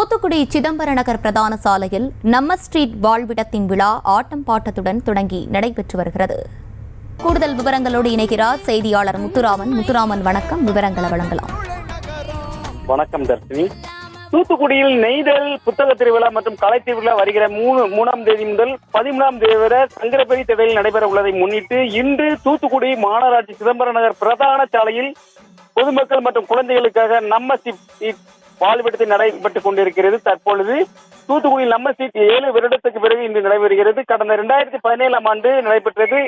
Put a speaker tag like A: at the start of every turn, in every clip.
A: தூத்துக்குடி சிதம்பர நகர் பிரதான சாலையில் நம்ம ஸ்ட்ரீட் வாழ்விடத்தின் விழா ஆட்டம் பாட்டத்துடன் தொடங்கி நடைபெற்று வருகிறது. கூடுதல் விவரங்களோடு இணைகிறார் செய்தியாளர் முத்துராமன். முத்துராமன், வணக்கம். விவரங்களை வழங்கலாம்.
B: வணக்கம் தர்ஷினி. தூத்துக்குடியில் நெய்தல் புத்தக திருவிழா மற்றும் கலை திருவிழா வருகிற 3ஆம் தேதி முதல் 13ஆம் தேதி வரை சங்கரபெரி திடலில் நடைபெற உள்ளதை முன்னிட்டு இன்று தூத்துக்குடி மாநகராட்சி சிதம்பர நகர் பிரதான சாலையில் பொதுமக்கள் மற்றும் குழந்தைகளுக்காக நம்ம ஸ்ட்ரீட் வாழ்விடத்தில் நடைபெற்றுக் கொண்டிருக்கிறது. தற்பொழுது தூத்துக்குடியில் நம்ம ஸ்ட்ரீட் 7 வருடத்துக்கு பிறகு இன்று நடைபெறுகிறது. கடந்த 2017ஆம் ஆண்டு நடைபெற்றது.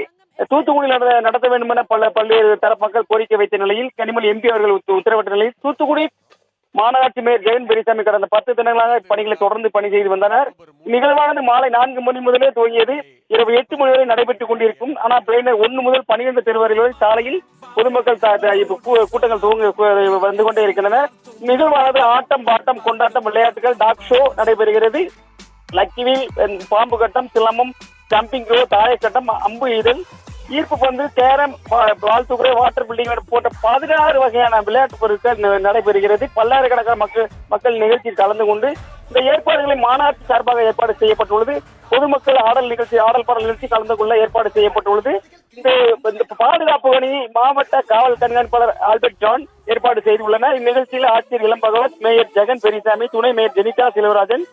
B: தூத்துக்குடியில் நடத்த வேண்டும் என பல்வேறு தரப்பு மக்கள் கோரிக்கை வைத்த நிலையில் கனிமொழி எம்பி அவர்கள் உத்தரவிட்ட நிலையில் தூத்துக்குடி மாநகராட்சி மேயர் ஜெகன் பெரியசாமி கடந்த 10 தினங்களாக பணிகளை தொடர்ந்து பணி செய்து வந்தனர். நிகழ்வானது மாலை 4 மணி முதலே துவங்கியது. இரவு 8 மணி வரை நடைபெற்றுக் கொண்டிருக்கும். ஆனால் பிளேனர் 1 முதல் 12 தெருவரை சாலையில் பொதுமக்கள் கூட்டங்கள் வந்து கொண்டே இருக்கின்றன. நிகழ்வானது ஆட்டம், பாட்டம், கொண்டாட்டம், விளையாட்டுகள், டாக் ஷோ நடைபெறுகிறது. லக்கிவில், பாம்பு கட்டம், சிலம்பம், ஜம்பிங் ரோ, தாயக்கட்டம், அம்பு இதழ், ஈர்ப்பு பந்து, கேரம், வாழ்த்துக்குறை, வாட்டர் பில்டிங் போன்ற 16 வகையான விளையாட்டு பொருட்கள் நடைபெறுகிறது. பல்லாயிரக்கணக்கான மக்கள் நிகழ்ச்சியில் கலந்து கொண்டு இந்த ஏற்பாடுகளை மாநகராட்சி சார்பாக ஏற்பாடு செய்யப்பட்டுள்ளது. பொதுமக்கள் ஆடல் பாடல் நிகழ்ச்சி கலந்து கொள்ள ஏற்பாடு செய்யப்பட்டுள்ளது. இந்த பாதுகாப்பு பணியை மாவட்ட காவல் கண்காணிப்பாளர் ஆல்பர்ட் ஜான் ஏற்பாடு செய்துள்ளனர். இந்நிகழ்ச்சியில் ஆட்சியர் இளம் பகவத், மேயர் ஜெகன் பெரியசாமி, துணை மேயர் ஜெனிகா சிலவராஜன்,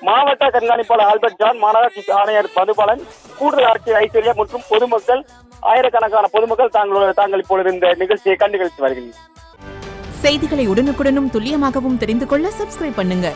B: மாவட்ட கண்காணிப்பாளர் ஆல்பர்ட் ஜான், மாநகராட்சி ஆணையர் மதுபாலன், கூடுதல் ஆட்சியர் ஐஸ்வர்யா மற்றும் பொதுமக்கள், ஆயிரக்கணக்கான பொதுமக்கள் தாங்கள் இப்பொழுது இந்த நிகழ்ச்சியை கண்டுகளித்து வருகின்றனர்.
C: செய்திகளை உடனுக்குடனும் துல்லியமாகவும் தெரிந்து கொள்ள சப்ஸ்கிரைப் பண்ணுங்க.